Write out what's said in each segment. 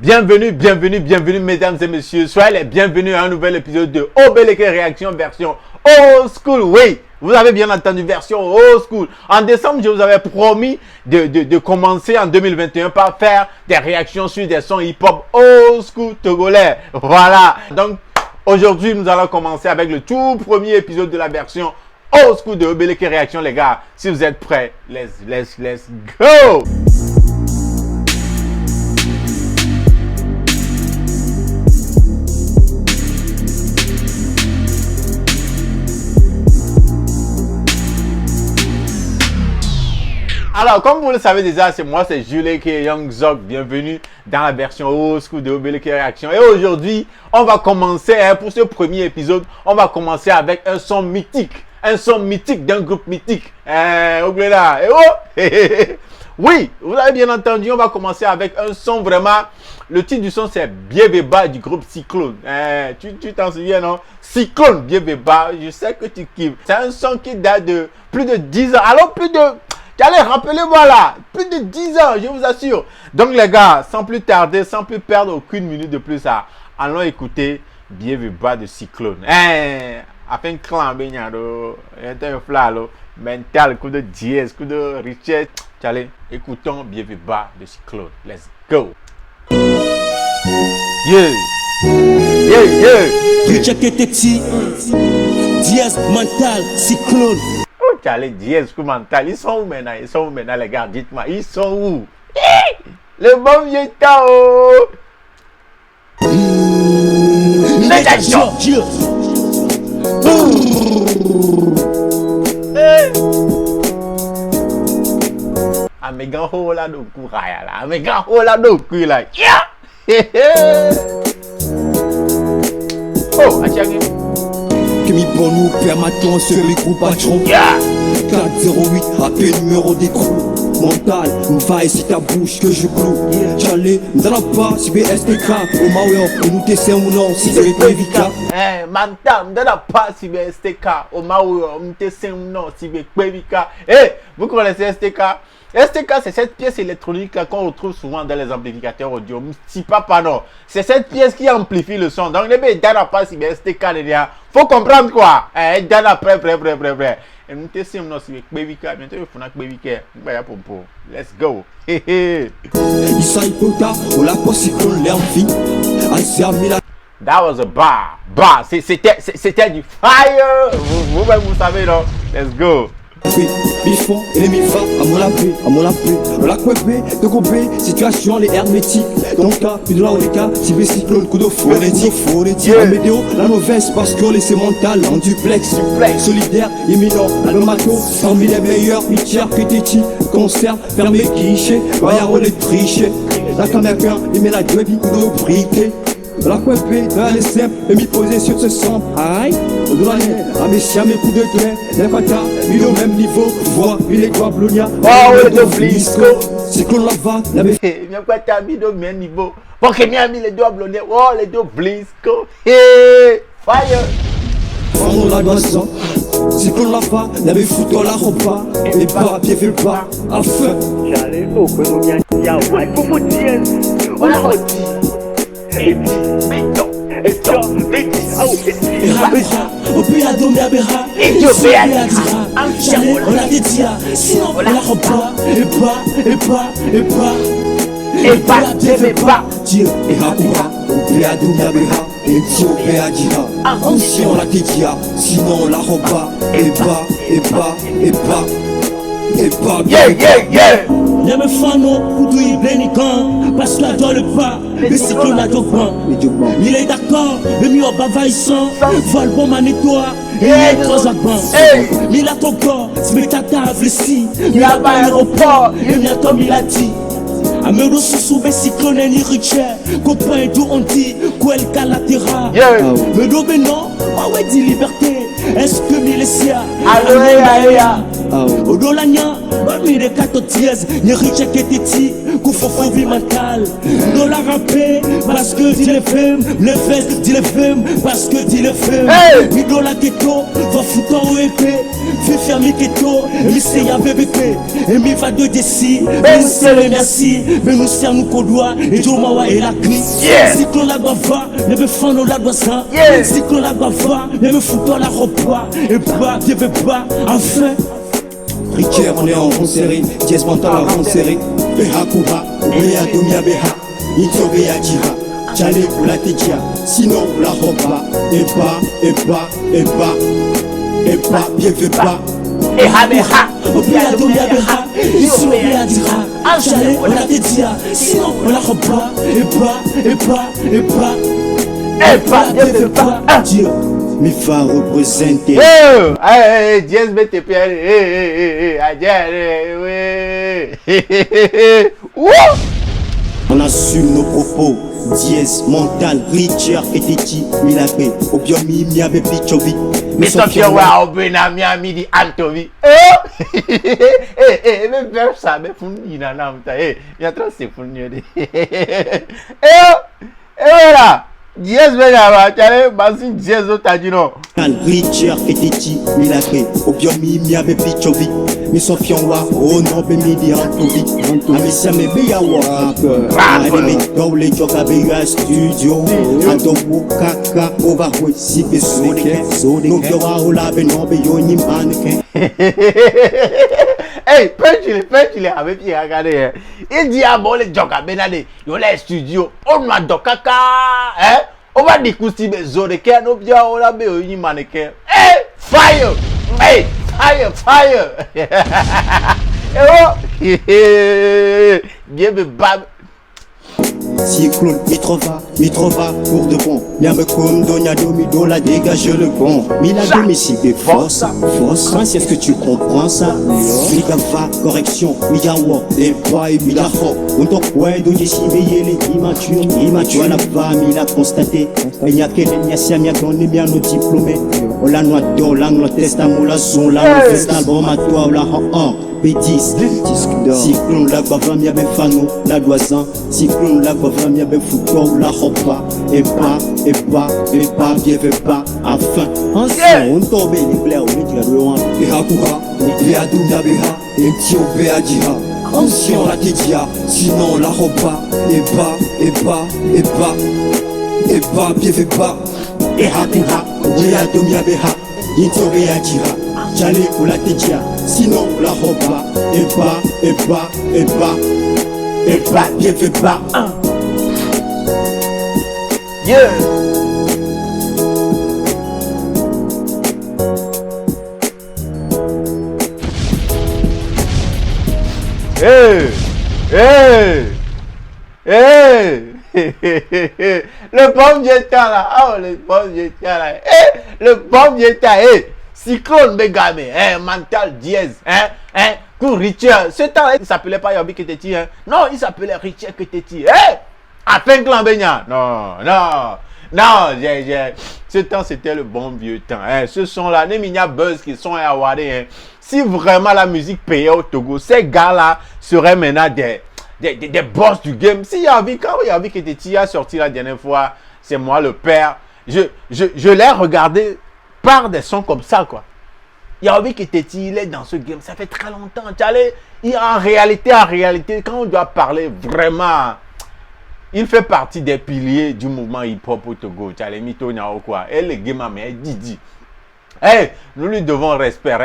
Bienvenue mesdames et messieurs. Soyez les bienvenus à un nouvel épisode de Obeleke Réaction version old school. Oui, vous avez bien entendu, version old school. En décembre, je vous avais promis de commencer en 2021 par faire des réactions sur des sons hip-hop old school togolais. Voilà. Donc, aujourd'hui, nous allons commencer avec le tout premier épisode de la version old school de Obeleke Réaction, les gars. Si vous êtes prêts, let's go! Alors, comme vous le savez déjà, c'est moi, c'est Juleke Young Zog. Bienvenue dans la version old school de Obeleke Réaction. Et aujourd'hui, on va commencer, pour ce premier épisode, on va commencer avec un son mythique. Un son mythique d'un groupe mythique. Oubliez là. Oui, vous avez bien entendu, on va commencer avec un son vraiment... Le titre du son, c'est Biebeba du groupe Cyclone. Tu t'en souviens, non? Cyclone, Biebeba, je sais que tu kiffes. C'est un son qui date de plus de 10 ans. Alors, allez, rappelez-moi là, plus de 10 ans, je vous assure. Donc les gars, sans plus tarder, sans plus perdre aucune minute de plus, allons écouter Biebeba de Cyclone. Afin clan benyado, un flalo, mental, coup de dièse, coup de richesse. Allez, écoutons Biebeba de Cyclone. Let's go. Yeah. Tu check tes petits, dièse mental, Cyclone. Les dièses mental, ils sont où maintenant? Ils sont où maintenant, les gars? Dites-moi, ils sont où? Le bon vieux temps. Ah, mes gars, oh là, donc, là. Mes gars, oh là, donc, là. Oh, achagé. Que mi bon nous permettons ce micro patron 408 appel numéro d'écrou mental, une faille si ta bouche que je cloue. J'allais, nous n'allons pas si BSTK au Maouéon, nous t'essayons ou non si c'est pas évident. Mental, nous n'allons pas si BSTK au Maouéon, nous t'essayons ou non si c'est pas évident. Vous connaissez STK? STK, c'est cette pièce électronique qu'on retrouve souvent dans les amplificateurs audio. C'est pas non. C'est cette pièce qui amplifie le son. Donc, les bébés, dans pas si STK, faut comprendre quoi. Dans après, vrai. Et nous te sommes si Bébika, bientôt il faut que Bébika. Let's go. That was a bar. C'était du fire. Vous-même, vous savez, non? Let's go. Bifon, ennemi va, à mon la paix, la couépé, de gobé, situation les hermétiques. Dans le cas, plus de la cas, si les cyclones, coup de phonétique, la météo, la mauvaise parce que laissez mental en duplex, solidaire, imminent, la mato, parmi les meilleurs, pitié, pététi, concert, fermé, guichet, voyard, les tricher, la caméra, il met la gueule, coup de briquet. La couépé, dans les simples, et m'y poser sur ce son. Aïe, au douanier, à mes chiens, mes coups de clé, les patas, il est au même niveau, voix, il est quoi, Blounia. Oh, le dos blisco. C'est qu'on la va, la bête. Bien quoi, t'as mis au même niveau. Pour que m'y mis les doigts blonnés. Oh, les dos blisco. Hey, fire. On la boisson, c'est qu'on la va, la bête fout dans la repas. Et pas, pied fait pas, à feu. J'allais au Colombien, y'a ouais, pour vous dire, on a redit. Et au pays à Domia Béra, et Dieu on a des dia, sinon on la repas, et pas, Dieu, et Rapira, au pays à Domia Béra, et Dieu, et Adira, si on la dia, sinon on la repas, et pas. Y'a mes fans, pour tout y bénican, parce que la doit le pas, le cyclone a d'offrant. Il est d'accord, le mieux en bavaissant, vol bon manitois, et les trois avances. Il a ton corps, spectateur investi, il a pas l'aéroport, il y a comme il a dit. A me sous cyclone ni richard, copain d'où on dit, quoi le calatera. Me do non, ah ouais dit liberté, est-ce que Milesia, alléluia. Odolanya, bami de 14 dièse, ni riche que titi, koufou vie mentale. Dola rappé, parce que dit les femmes, les fesses, dit les femmes, parce que dit les femmes. Ni dola keto, va foutre en épée, fais fermer keto, mi se ya bébé, et mi va de d'ici, mais c'est le merci, mais nous sommes nous qu'on doit, et Jomawa et la crise. Si qu'on la bava, ne me fend la doisa, si qu'on la bava, ne me fout la robe, et pas, je veux pas, enfin. Richer, on est en rond serré, dièse mental en rond serré. Beha Kouha, Beha Domia Beha, Ito Beha Dira, Tchale pour la Tetia, sinon la roba, et pas, bien fait pas. Beha Beha, Beha Domia Beha, Ito Beha Dira, Tchale pour la Tetia, sinon la roba, et pas, bien fait pas. Dieu. Mi fa représenter. Diez BTP. On assume nos propos. Diez, mental, Richard et Titi, Milapé, Obiomi, Miabe Pichovi. Mais ça fait au Benamia midi Antovi. Mais faire ça, mais pour nous, il y a trop c'est pour nous. Voilà. Diez Benama, tu allais passer 10 autres à dire non. Richard et Titi, Milapé, Obiomi, Miabe Pichovi. Mi sofianwa, oh non, be midi Antovi. Amisa me be ya rapper. Anime double joka be ya studio. Adobo kaka overweight si be sodeke. No kyowa ola be no be yo ni mannequin. Hey, pêche-le, avec Pierre, regardez. Il dit à bon les joka benade, yo les studio. On m'a dokaka, hein? On va dire que si be sodeke, no bien ola be yo ni mannequin. Hey, fire! Hey! Fire! Bien me bab. Cyclone, Mitrova, pour de bon. Miame comme Donia Domi, la dégage le pont. Mila Domi, si des force. Si est-ce que tu comprends ça? Migava, correction, Migawa, et pas et Migaho. On t'en quoi, Donia si veillez les immatures, la femme, il a constaté. Il y a qu'elle n'y a si amia donné bien nos diplômés. On la noix d'or, la noix testament, la son, la noix testament, à toi, la en. B10, cyclone la bava mia be fano la doisan, cyclone la bava mia be fouton la roba, et pas, bien fait pas, enfin, on tombe les clairs, on est là loin, et hakura, et aduna beha, et tio bea dira, ancien la tetia, sinon la roba, et pas, bien fait pas, et hakura, et aduna beha, et tio bea dira. J'allais pour la tetia, sinon la roba, et pas, bien fait pas. Yeah! Hey! Le bon jetant là, oh le bon jetant là, le bon jetant, Cyclone Begame, mental dièse, pour Richard. Ce temps il s'appelait pas Yobi Keteti, non, il s'appelait Richard Keteti, Afin Clan Benya, non, ce temps c'était le bon vieux temps, ce sont là, Neminia Buzz qui sont à Wade, si vraiment la musique payait au Togo, ces gars-là seraient maintenant des boss du game. Si quand Yobi Keteti a sorti la dernière fois, c'est moi le père, je l'ai regardé par des sons comme ça, quoi. Yaobi Keteti, il est dans ce game, ça fait très longtemps. En réalité, quand on doit parler vraiment, il fait partie des piliers du mouvement hip-hop au Togo. Mito Nyao, quoi. Et le game, mais Didi. Nous lui devons respect.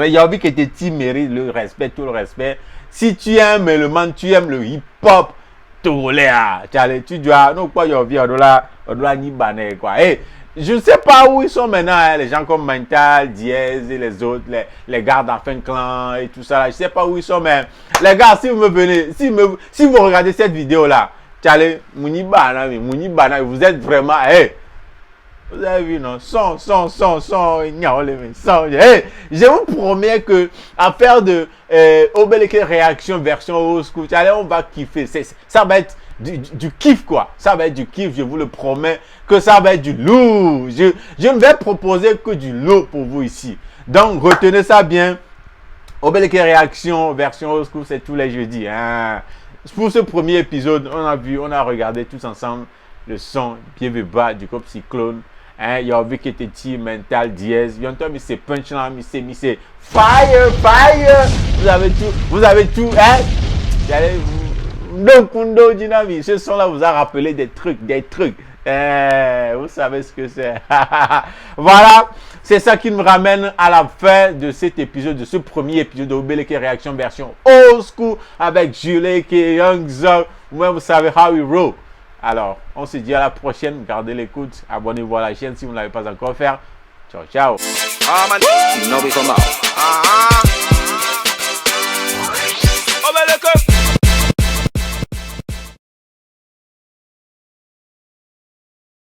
Yaobi Keteti mérite le respect, tout le respect. Si tu aimes le man, tu aimes le hip-hop togolais, tu dois, non, quoi, Yaobi, on doit ni banner, quoi. Je ne sais pas où ils sont maintenant, les gens comme Mental, Diez et les autres, les gars d'Enfin Clan et tout ça. Là. Je ne sais pas où ils sont, mais les gars, si vous me venez, si vous regardez cette vidéo-là, Mouni Bana, vous êtes vraiment, vous avez vu, non? Son, je vous promets que à faire de Obeleke réaction version old school, on va kiffer. Ça va être du kiff, quoi. Ça va être du kiff, je vous le promets que ça va être du lourd. Je ne vais proposer que du lourd pour vous ici. Donc retenez ça bien. Obéleke Réaction, version old school, c'est tous les jeudis. Hein. Pour ce premier épisode, on a regardé tous ensemble le son bien bas du groupe Cyclone. Hein, il y a Viketeti, Mental, Diaz. Il y a entendu c'est punchline, c'est fire. Vous avez tout, hein. Ce son-là vous a rappelé des trucs. Vous savez ce que c'est. Voilà, c'est ça qui me ramène à la fin de cet épisode, de ce premier épisode de Obéleke Réaction version old school avec Juleke, Young Zog. Vous savez how we roll. Alors, on se dit à la prochaine. Gardez l'écoute. Abonnez-vous à la chaîne si vous ne l'avez pas encore fait. Ciao, ciao.